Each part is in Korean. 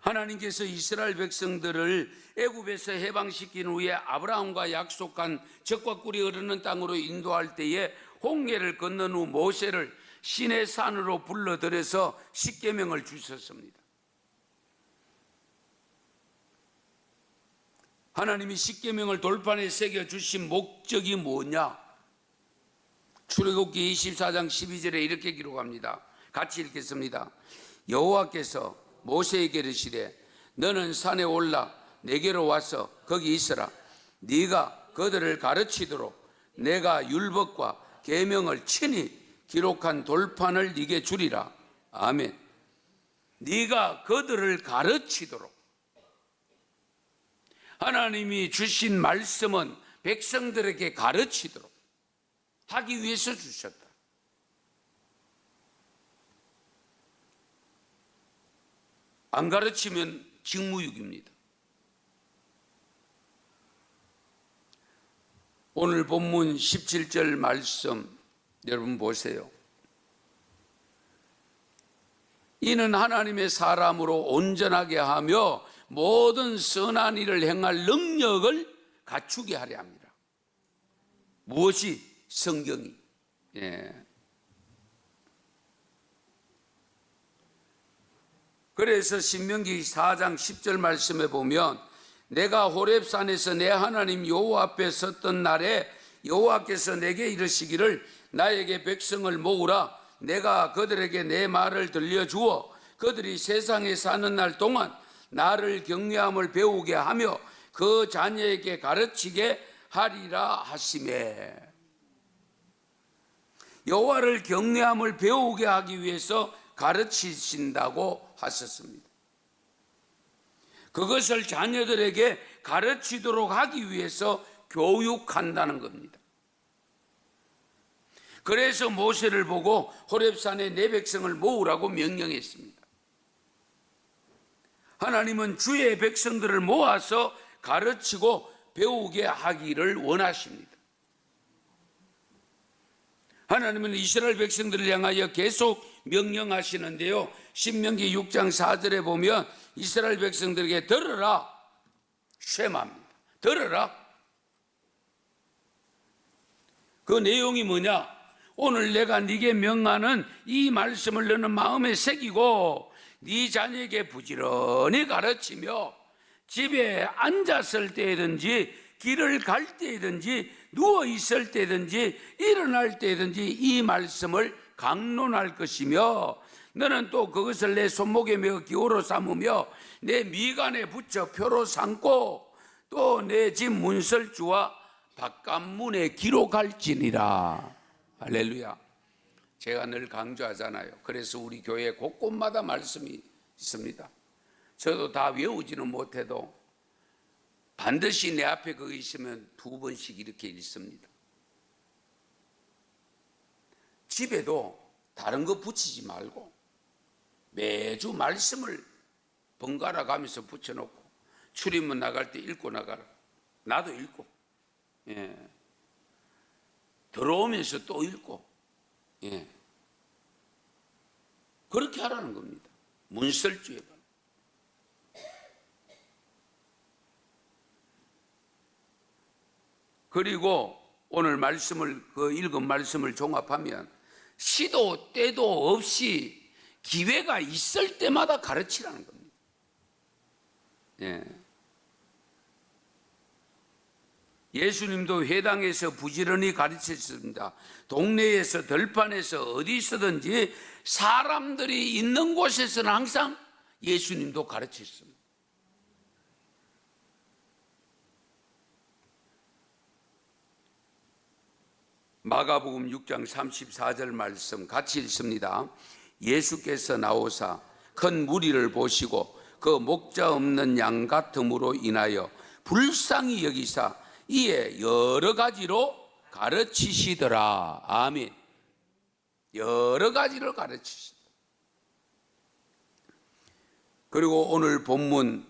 하나님께서 이스라엘 백성들을 애굽에서 해방시킨 후에 아브라함과 약속한 젖과 꿀이 흐르는 땅으로 인도할 때에 홍해를 건넌 후 모세를 시내 산으로 불러들여서 십계명을 주셨습니다. 하나님이 십계명을 돌판에 새겨 주신 목적이 뭐냐? 출애굽기 24장 12절에 이렇게 기록합니다. 같이 읽겠습니다. 여호와께서 모세에게 이르시되 너는 산에 올라 내게로 와서 거기 있으라. 네가 그들을 가르치도록 내가 율법과 계명을 친히 기록한 돌판을 네게 주리라. 아멘. 네가 그들을 가르치도록. 하나님이 주신 말씀은 백성들에게 가르치도록 하기 위해서 주셨다. 안 가르치면 직무유기입니다. 오늘 본문 17절 말씀 여러분 보세요. 이는 하나님의 사람으로 온전하게 하며 모든 선한 일을 행할 능력을 갖추게 하려 합니다. 무엇이? 성경이. 그래서 신명기 4장 10절 말씀에 보면 내가 호렙산에서 내 하나님 여호와 앞에 섰던 날에 여호와께서 내게 이르시기를 나에게 백성을 모으라. 내가 그들에게 내 말을 들려주어 그들이 세상에 사는 날 동안 나를 경외함을 배우게 하며 그 자녀에게 가르치게 하리라 하시매. 여호와를 경외함을 배우게 하기 위해서 가르치신다고 하셨습니다. 그것을 자녀들에게 가르치도록 하기 위해서 교육한다는 겁니다. 그래서 모세를 보고 호렙산에 내 백성을 모으라고 명령했습니다. 하나님은 주의 백성들을 모아서 가르치고 배우게 하기를 원하십니다. 하나님은 이스라엘 백성들을 향하여 계속 명령하시는데요, 신명기 6장 4절에 보면 이스라엘 백성들에게 들으라, 쉐마입니다. 들으라. 그 내용이 뭐냐? 오늘 내가 네게 명하는 이 말씀을 너는 마음에 새기고 네 자녀에게 부지런히 가르치며 집에 앉았을 때든지 길을 갈 때든지 누워 있을 때든지 일어날 때든지 이 말씀을 강론할 것이며 너는 또 그것을 내 손목에 메어 기호로 삼으며 내 미간에 붙여 표로 삼고 또 내 집 문설주와 바깥문에 기록할지니라. 할렐루야. 제가 늘 강조하잖아요. 그래서 우리 교회 곳곳마다 말씀이 있습니다. 저도 다 외우지는 못해도 반드시 내 앞에 거기 있으면 2번씩 이렇게 읽습니다. 집에도 다른 거 붙이지 말고 매주 말씀을 번갈아 가면서 붙여놓고 출입문 나갈 때 읽고 나가라. 나도 읽고, 들어오면서 또 읽고, 그렇게 하라는 겁니다. 문설주에. 그리고 오늘 말씀을, 그 읽은 말씀을 종합하면 시도 때도 없이 기회가 있을 때마다 가르치라는 겁니다. 예수님도 회당에서 부지런히 가르치셨습니다. 동네에서 들판에서 어디서든지 사람들이 있는 곳에서는 항상 예수님도 가르치셨습니다. 마가복음 6장 34절 말씀 같이 읽습니다. 예수께서 나오사 큰 무리를 보시고 그 목자 없는 양 같음으로 인하여 불쌍히 여기사 이에 여러 가지로 가르치시더라. 아멘. 여러 가지를 가르치시더라. 그리고 오늘 본문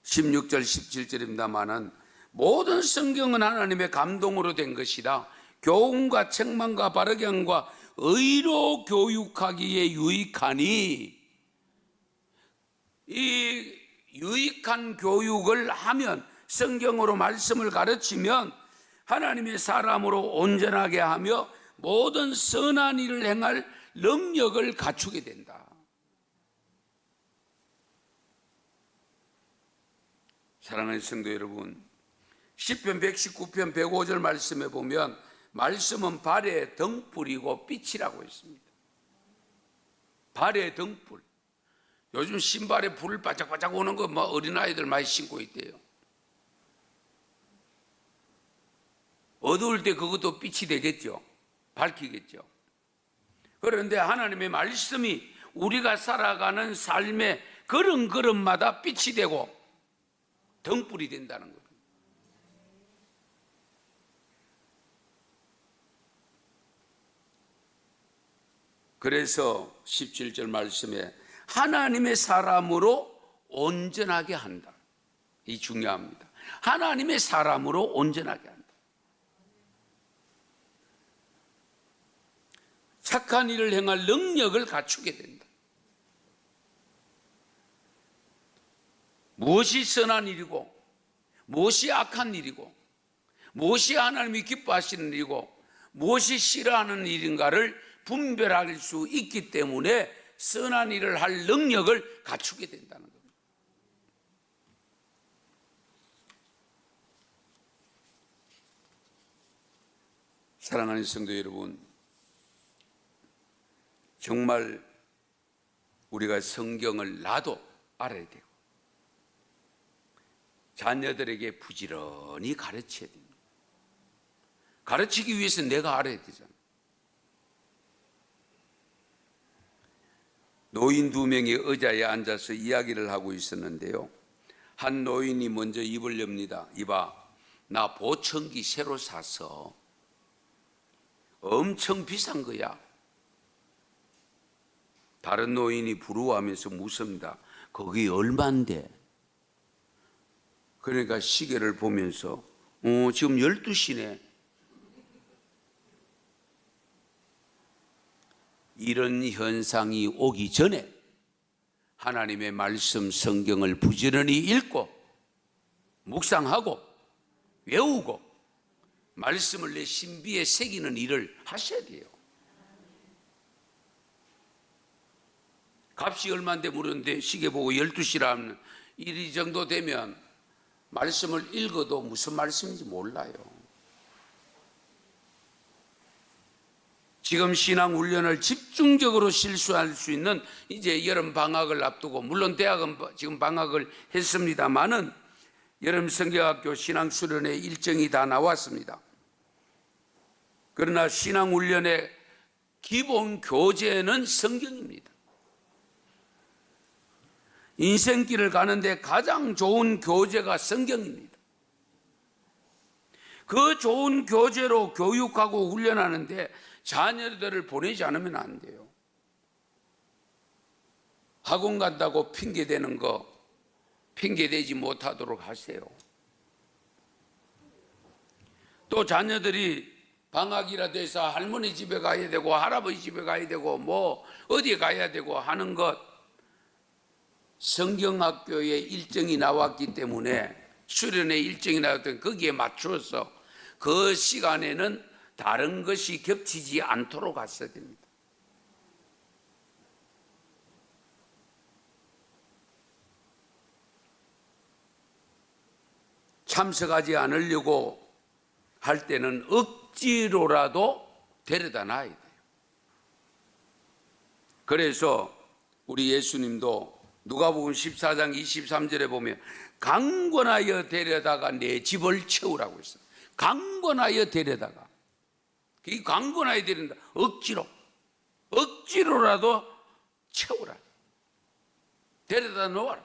16절 17절입니다마는 모든 성경은 하나님의 감동으로 된 것이라 교훈과 책망과 바르게 함과 의로 교육하기에 유익하니, 이 유익한 교육을 하면, 성경으로 말씀을 가르치면 하나님의 사람으로 온전하게 하며 모든 선한 일을 행할 능력을 갖추게 된다. 사랑하는 성도 여러분, 시편 119편 105절 말씀에 보면 말씀은 발의 등불이고 빛이라고 했습니다. 발의 등불. 요즘 신발에 불을 바짝바짝 오는 거 뭐 어린아이들 많이 신고 있대요. 어두울 때 그것도 빛이 되겠죠. 밝히겠죠. 그런데 하나님의 말씀이 우리가 살아가는 삶의 걸음걸음마다 빛이 되고 등불이 된다는 겁니다. 그래서 17절 말씀에 하나님의 사람으로 온전하게 한다. 이 중요합니다. 하나님의 사람으로 온전하게 한다. 착한 일을 행할 능력을 갖추게 된다. 무엇이 선한 일이고 무엇이 악한 일이고 무엇이 하나님이 기뻐하시는 일이고 무엇이 싫어하는 일인가를 분별할 수 있기 때문에 선한 일을 할 능력을 갖추게 된다는 겁니다. 사랑하는 성도 여러분, 정말 우리가 성경을 나도 알아야 되고 자녀들에게 부지런히 가르쳐야 됩니다. 가르치기 위해서 내가 알아야 되잖아요. 노인 2명이 의자에 앉아서 이야기를 하고 있었는데요, 한 노인이 먼저 입을 엽니다. 이봐, 나 보청기 새로 사서 엄청 비싼 거야. 다른 노인이 부러워하면서 묻습니다. 그게 얼만데? 그러니까 시계를 보면서 지금 12시네. 이런 현상이 오기 전에 하나님의 말씀 성경을 부지런히 읽고 묵상하고 외우고 말씀을 내 신비에 새기는 일을 하셔야 돼요. 값이 얼마인데 물었는데 시계 보고 12시라면 이 정도 되면 말씀을 읽어도 무슨 말씀인지 몰라요. 지금 신앙 훈련을 집중적으로 실수할 수 있는 이제 여름 방학을 앞두고, 물론 대학은 지금 방학을 했습니다마는 여름 성경학교 신앙 수련회 일정이 다 나왔습니다. 그러나 신앙 훈련의 기본 교재는 성경입니다. 인생길을 가는데 가장 좋은 교재가 성경입니다. 그 좋은 교재로 교육하고 훈련하는데 자녀들을 보내지 않으면 안 돼요. 학원 간다고 핑계대는 거 핑계대지 못하도록 하세요. 또 자녀들이 방학이라 돼서 할머니 집에 가야 되고 할아버지 집에 가야 되고 뭐 어디 가야 되고 하는 것, 성경학교에 일정이 나왔기 때문에, 수련회 일정이 나왔더니 거기에 맞추어서 그 시간에는 다른 것이 겹치지 않도록 하셔야 됩니다. 참석하지 않으려고 할 때는 억지로라도 데려다 놔야 돼요. 그래서 우리 예수님도 누가복음 14장 23절에 보면 강권하여 데려다가 내 집을 채우라고 했어요. 강권하여 데려다가. 이 강권하여 데린다. 억지로라도 채우라. 데려다 놓아라.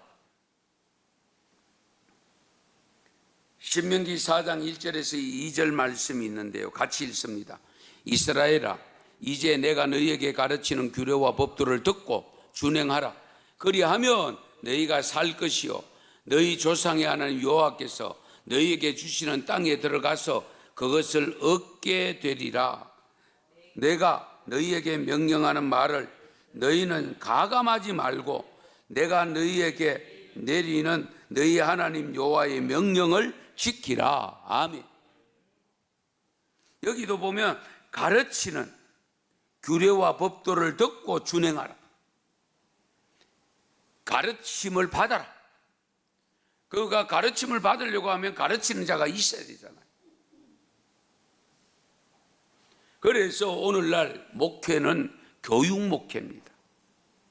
신명기 4장 1절에서 2절 말씀이 있는데요, 같이 읽습니다. 이스라엘아, 이제 내가 너희에게 가르치는 규례와 법도를 듣고 준행하라. 그리하면 너희가 살 것이요 너희 조상의 하나님 여호와께서 너희에게 주시는 땅에 들어가서 그것을 얻게 되리라. 내가 너희에게 명령하는 말을 너희는 가감하지 말고 내가 너희에게 내리는 너희 하나님 여호와의 명령을 지키라. 아멘. 여기도 보면 가르치는 규례와 법도를 듣고 준행하라. 가르침을 받아라. 그가 가르침을 받으려고 하면 가르치는 자가 있어야 되잖아요. 그래서 오늘날 목회는 교육 목회입니다.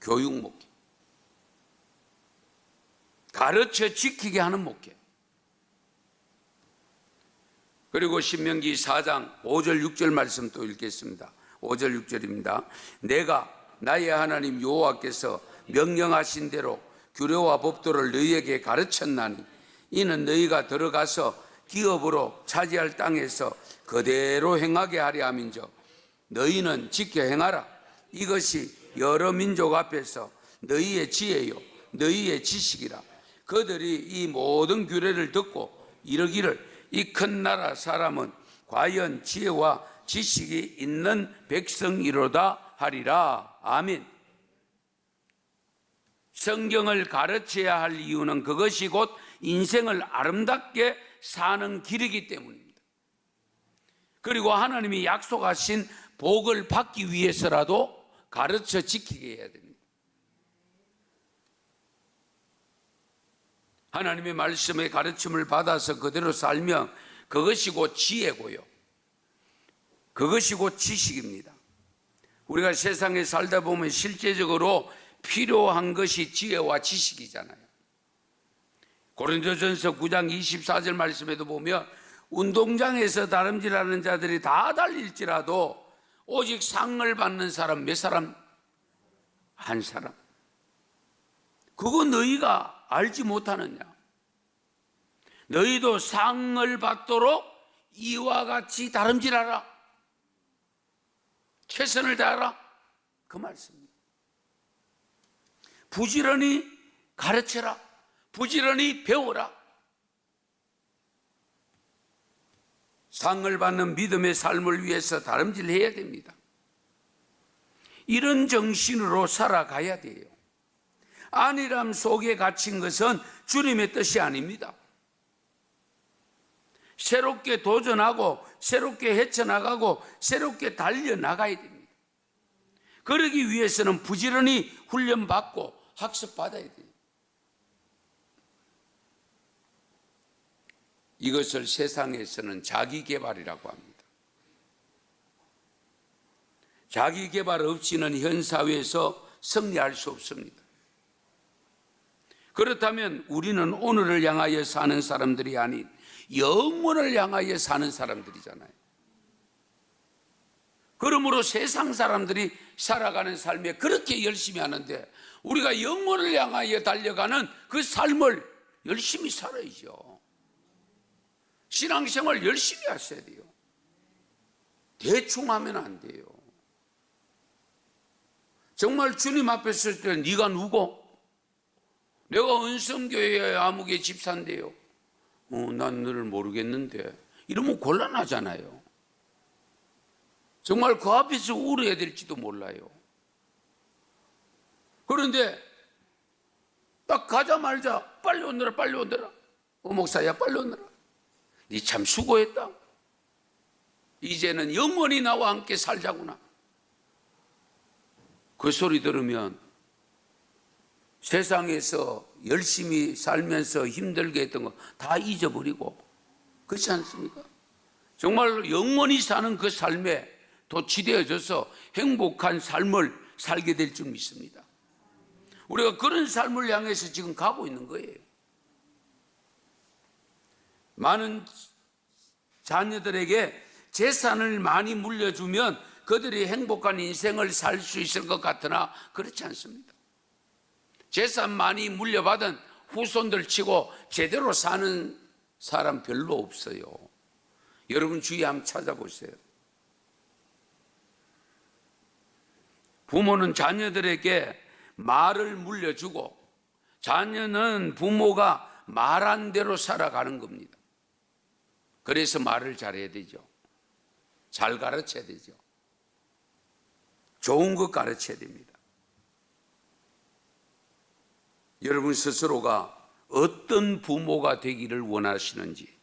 교육 목회. 가르쳐 지키게 하는 목회. 그리고 신명기 4장 5절 6절 말씀 또 읽겠습니다. 5절 6절입니다. 내가 나의 하나님 여호와께서 명령하신 대로 규례와 법도를 너희에게 가르쳤나니 이는 너희가 들어가서 기업으로 차지할 땅에서 그대로 행하게 하려 함인즉 너희는 지켜 행하라. 이것이 여러 민족 앞에서 너희의 지혜요 너희의 지식이라. 그들이 이 모든 규례를 듣고 이르기를 이 큰 나라 사람은 과연 지혜와 지식이 있는 백성이로다 하리라. 아멘. 성경을 가르쳐야 할 이유는 그것이 곧 인생을 아름답게 사는 길이기 때문입니다. 그리고 하나님이 약속하신 복을 받기 위해서라도 가르쳐 지키게 해야 됩니다. 하나님의 말씀의 가르침을 받아서 그대로 살면 그것이 곧 지혜고요. 그것이 곧 지식입니다. 우리가 세상에 살다 보면 실제적으로 필요한 것이 지혜와 지식이잖아요. 고린도전서 9장 24절 말씀에도 보면 운동장에서 다름질하는 자들이 다 달릴지라도 오직 상을 받는 사람 몇 사람? 한 사람. 그거 너희가 알지 못하느냐? 너희도 상을 받도록 이와 같이 다름질하라. 최선을 다하라. 그 말씀입니다. 부지런히 가르쳐라. 부지런히 배워라. 상을 받는 믿음의 삶을 위해서 다름질해야 됩니다. 이런 정신으로 살아가야 돼요. 안일함 속에 갇힌 것은 주님의 뜻이 아닙니다. 새롭게 도전하고 새롭게 헤쳐나가고 새롭게 달려나가야 됩니다. 그러기 위해서는 부지런히 훈련받고 학습받아야 돼요. 이것을 세상에서는 자기개발이라고 합니다. 자기개발 없이는 현 사회에서 승리할 수 없습니다. 그렇다면 우리는 오늘을 향하여 사는 사람들이 아닌 영원을 향하여 사는 사람들이잖아요. 그러므로 세상 사람들이 살아가는 삶에 그렇게 열심히 하는데 우리가 영원을 향하여 달려가는 그 삶을 열심히 살아야죠. 신앙생활 열심히 하셔야 돼요. 대충 하면 안 돼요. 정말 주님 앞에 설 때 네가 누구? 내가 은성교회 아무개 집사인데요. 난 너를 모르겠는데. 이러면 곤란하잖아요. 정말 그 앞에서 울어야 될지도 몰라요. 그런데 딱 가자마자 빨리 오너라 빨리 오너라. 목사야 빨리 오너라. 네 참 수고했다. 이제는 영원히 나와 함께 살자구나. 그 소리 들으면 세상에서 열심히 살면서 힘들게 했던 거 다 잊어버리고 그렇지 않습니까? 정말 영원히 사는 그 삶에 도취되어져서 행복한 삶을 살게 될 줄 믿습니다. 우리가 그런 삶을 향해서 지금 가고 있는 거예요. 많은 자녀들에게 재산을 많이 물려주면 그들이 행복한 인생을 살 수 있을 것 같으나 그렇지 않습니다. 재산 많이 물려받은 후손들 치고 제대로 사는 사람 별로 없어요. 여러분 주위에 한번 찾아보세요. 부모는 자녀들에게 말을 물려주고 자녀는 부모가 말한 대로 살아가는 겁니다. 그래서 말을 잘해야 되죠. 잘 가르쳐야 되죠. 좋은 것 가르쳐야 됩니다. 여러분 스스로가 어떤 부모가 되기를 원하시는지,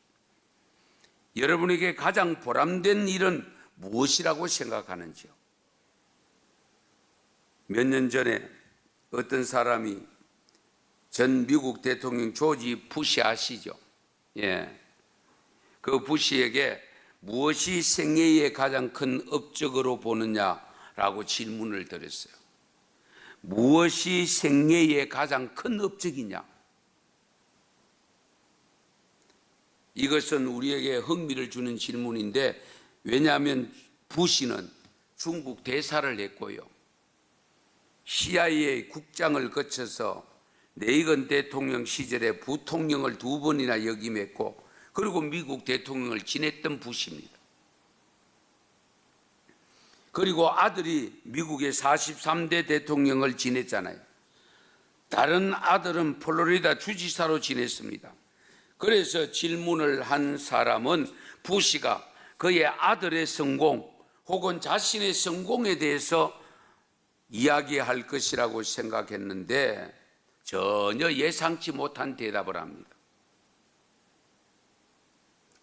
여러분에게 가장 보람된 일은 무엇이라고 생각하는지요? 몇 년 전에 어떤 사람이 전 미국 대통령 조지 부시 아시죠? 예. 그 부시에게 무엇이 생애의 가장 큰 업적으로 보느냐라고 질문을 드렸어요. 무엇이 생애의 가장 큰 업적이냐? 이것은 우리에게 흥미를 주는 질문인데, 왜냐하면 부시는 중국 대사를 했고요, CIA 국장을 거쳐서 레이건 대통령 시절에 부통령을 2번이나 역임했고, 그리고 미국 대통령을 지냈던 부시입니다. 그리고 아들이 미국의 43대 대통령을 지냈잖아요. 다른 아들은 플로리다 주지사로 지냈습니다. 그래서 질문을 한 사람은 부시가 그의 아들의 성공 혹은 자신의 성공에 대해서 이야기할 것이라고 생각했는데 전혀 예상치 못한 대답을 합니다.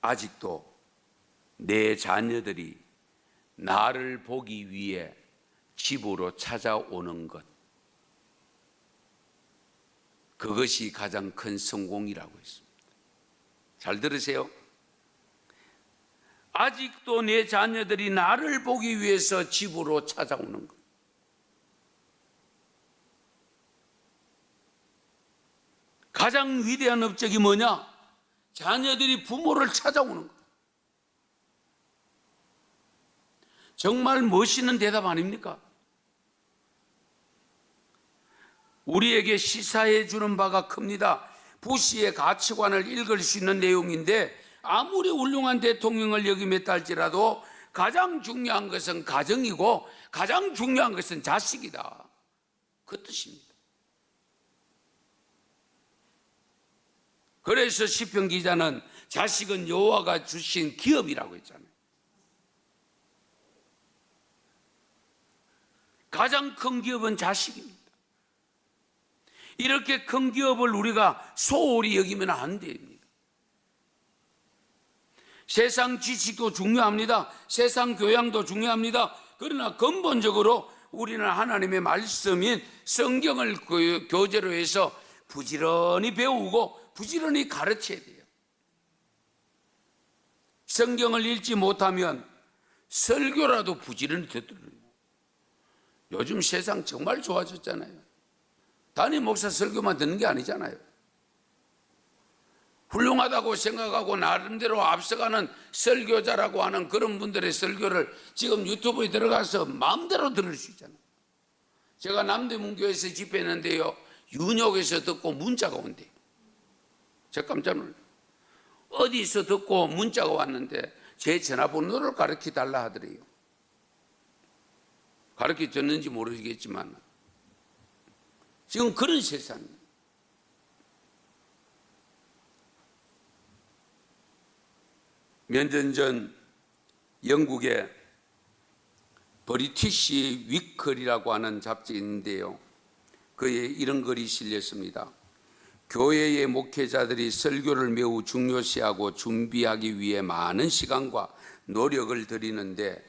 아직도 내 자녀들이 나를 보기 위해 집으로 찾아오는 것, 그것이 가장 큰 성공이라고 했습니다. 잘 들으세요. 아직도 내 자녀들이 나를 보기 위해서 집으로 찾아오는 것, 가장 위대한 업적이 뭐냐? 자녀들이 부모를 찾아오는 것. 정말 멋있는 대답 아닙니까? 우리에게 시사해 주는 바가 큽니다. 부시의 가치관을 읽을 수 있는 내용인데, 아무리 훌륭한 대통령을 역임했다 할지라도 가장 중요한 것은 가정이고 가장 중요한 것은 자식이다, 그 뜻입니다. 그래서 시편 기자는 자식은 여호와가 주신 기업이라고 했잖아요. 가장 큰 기업은 자식입니다. 이렇게 큰 기업을 우리가 소홀히 여기면 안 됩니다. 세상 지식도 중요합니다. 세상 교양도 중요합니다. 그러나 근본적으로 우리는 하나님의 말씀인 성경을 교재로 해서 부지런히 배우고 부지런히 가르쳐야 돼요. 성경을 읽지 못하면 설교라도 부지런히 듣더라고요. 요즘 세상 정말 좋아졌잖아요. 담임 목사 설교만 듣는 게 아니잖아요. 훌륭하다고 생각하고 나름대로 앞서가는 설교자라고 하는 그런 분들의 설교를 지금 유튜브에 들어가서 마음대로 들을 수 있잖아요. 제가 남대문교에서 집회했는데요, 윤역에서 듣고 문자가 온대요. 제가 깜짝 놀라요. 어디서 듣고 문자가 왔는데 제 전화번호를 가르쳐 달라 하더래요. 가르쳐 줬는지 모르겠지만 지금 그런 세상이에요. 몇 년 전 영국의 브리티시 위클이라고 하는 잡지가 있는데요, 그에 이런 글이 실렸습니다. 교회의 목회자들이 설교를 매우 중요시하고 준비하기 위해 많은 시간과 노력을 들이는데,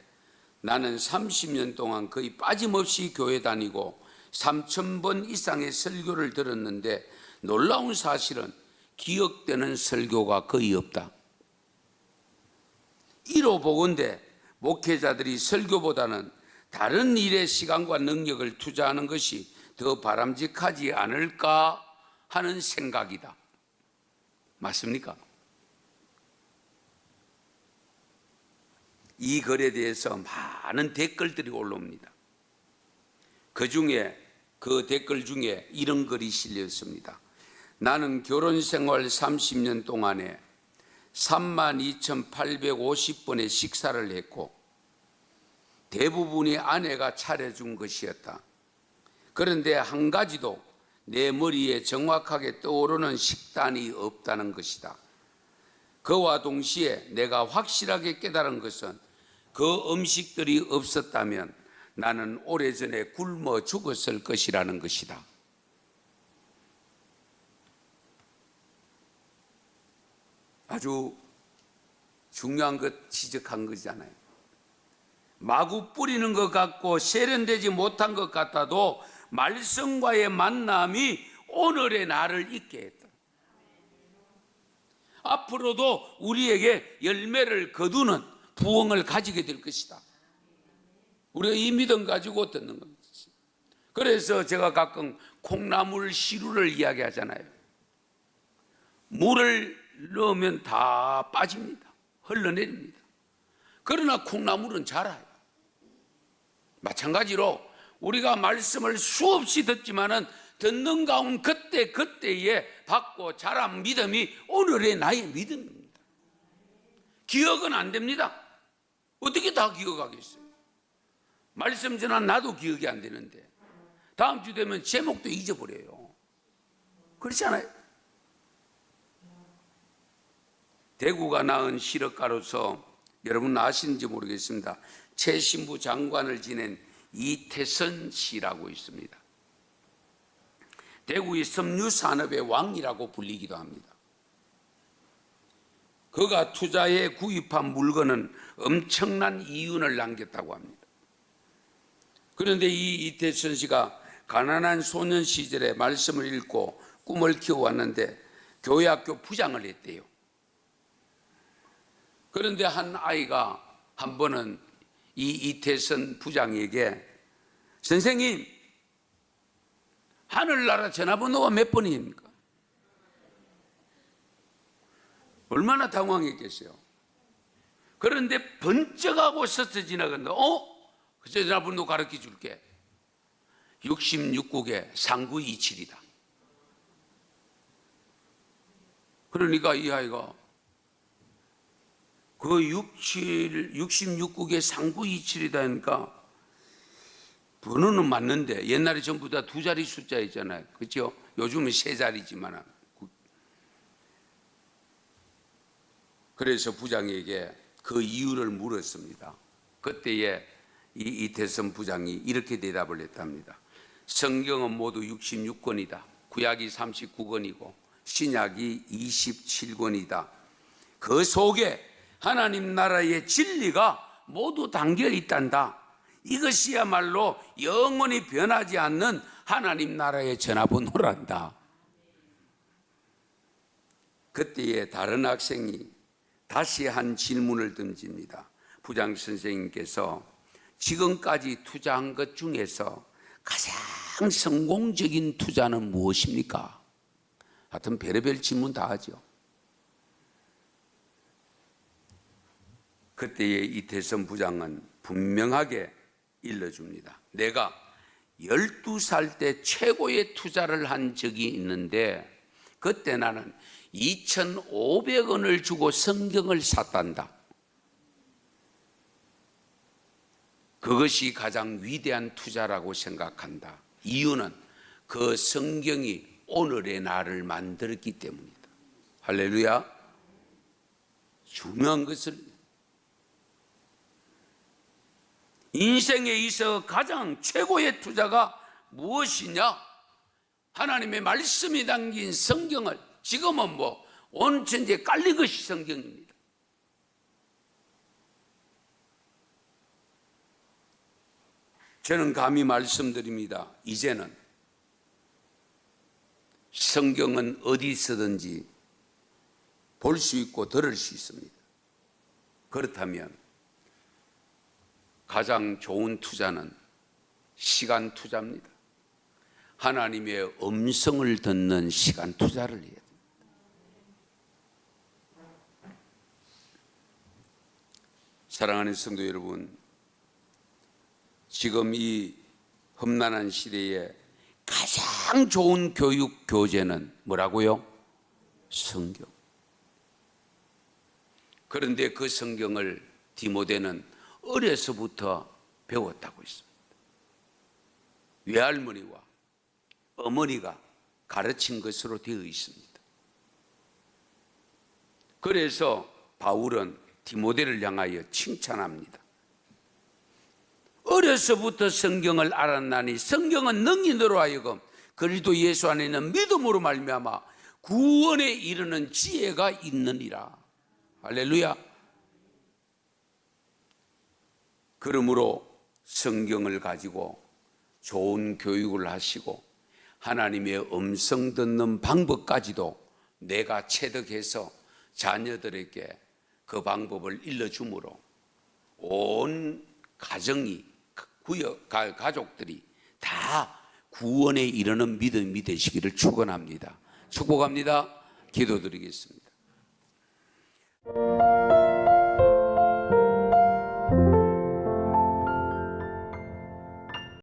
나는 30년 동안 거의 빠짐없이 교회 다니고 3,000번 이상의 설교를 들었는데 놀라운 사실은 기억되는 설교가 거의 없다. 이로 보건대 목회자들이 설교보다는 다른 일에 시간과 능력을 투자하는 것이 더 바람직하지 않을까 하는 생각이다. 맞습니까? 이 글에 대해서 많은 댓글들이 올라옵니다. 그 댓글 중에 이런 글이 실렸습니다. 나는 결혼 생활 30년 동안에 32,850번의 식사를 했고 대부분이 아내가 차려준 것이었다. 그런데 한 가지도 내 머리에 정확하게 떠오르는 식단이 없다는 것이다. 그와 동시에 내가 확실하게 깨달은 것은 그 음식들이 없었다면 나는 오래전에 굶어 죽었을 것이라는 것이다. 아주 중요한 것 지적한 거잖아요. 마구 뿌리는 것 같고 세련되지 못한 것 같아도 말씀과의 만남이 오늘의 나를 있게 했다. 앞으로도 우리에게 열매를 거두는 부흥을 가지게 될 것이다. 우리가 이 믿음 가지고 듣는 겁니다. 그래서 제가 가끔 콩나물 시루를 이야기하잖아요. 물을 넣으면 다 빠집니다. 흘러내립니다. 그러나 콩나물은 자라요. 마찬가지로 우리가 말씀을 수없이 듣지만은 듣는 가운 그때에 받고 자란 믿음이 오늘의 나의 믿음입니다. 기억은 안 됩니다. 어떻게 다 기억하겠어요? 말씀 전한 나도 기억이 안 되는데 다음 주 되면 제목도 잊어버려요. 그렇지 않아요? 대구가 낳은 실업가로서 여러분 아시는지 모르겠습니다. 최신부 장관을 지낸 이태선 씨라고 있습니다. 대구의 섬유산업의 왕이라고 불리기도 합니다. 그가 투자해 구입한 물건은 엄청난 이윤을 남겼다고 합니다. 그런데 이 이태선 씨가 가난한 소년 시절에 말씀을 읽고 꿈을 키워왔는데 교회학교 부장을 했대요. 그런데 한 아이가 한 번은 이 이태선 부장에게 선생님, 하늘나라 전화번호가 몇 번입니까? 얼마나 당황했겠어요. 그런데 번쩍하고 서서 지나간다. 그 전화번호 가르쳐 줄게. 66국에 3927이다. 그러니까 이 아이가 그 66국에 3927이다 하니까 번호는 맞는데 옛날에 전부 다 두 자리 숫자였잖아요. 그렇죠? 요즘은 세 자리지만. 그래서 부장에게 그 이유를 물었습니다. 그때에 이 이태선 부장이 이렇게 대답을 했답니다. 성경은 모두 66권이다. 구약이 39권이고 신약이 27권이다. 그 속에 하나님 나라의 진리가 모두 담겨 있단다. 이것이야말로 영원히 변하지 않는 하나님 나라의 전화번호란다. 그때에 다른 학생이 다시 한 질문을 던집니다. 부장 선생님께서 지금까지 투자한 것 중에서 가장 성공적인 투자는 무엇입니까? 하여튼 별의별 질문 다 하죠. 그때의 이태선 부장은 분명하게 일러줍니다. 내가 12살 때 최고의 투자를 한 적이 있는데 그때 나는 2,500원을 주고 성경을 샀단다. 그것이 가장 위대한 투자라고 생각한다. 이유는 그 성경이 오늘의 나를 만들었기 때문이다. 할렐루야. 중요한 것을 인생에 있어 가장 최고의 투자가 무엇이냐? 하나님의 말씀이 담긴 성경을, 지금은 온 천지에 깔린 것이 성경입니다. 저는 감히 말씀드립니다. 이제는 성경은 어디 있어든지 볼 수 있고 들을 수 있습니다. 그렇다면 가장 좋은 투자는 시간 투자입니다. 하나님의 음성을 듣는 시간 투자를 해야 됩니다. 사랑하는 성도 여러분, 지금 이 험난한 시대에 가장 좋은 교육 교재는 뭐라고요? 성경. 그런데 그 성경을 디모데는 어려서부터 배웠다고 했습니다. 외할머니와 어머니가 가르친 것으로 되어 있습니다. 그래서 바울은 디모데를 향하여 칭찬합니다. 어려서부터 성경을 알았나니 성경은 능히 너로 하여금 그리스도 예수 안에 있는 믿음으로 말미암아 구원에 이르는 지혜가 있느니라. 할렐루야. 그러므로 성경을 가지고 좋은 교육을 하시고 하나님의 음성 듣는 방법까지도 내가 체득해서 자녀들에게 그 방법을 일러주므로 온 가정이, 가족들이 다 구원에 이르는 믿음이 되시기를 축원합니다. 축복합니다. 기도드리겠습니다.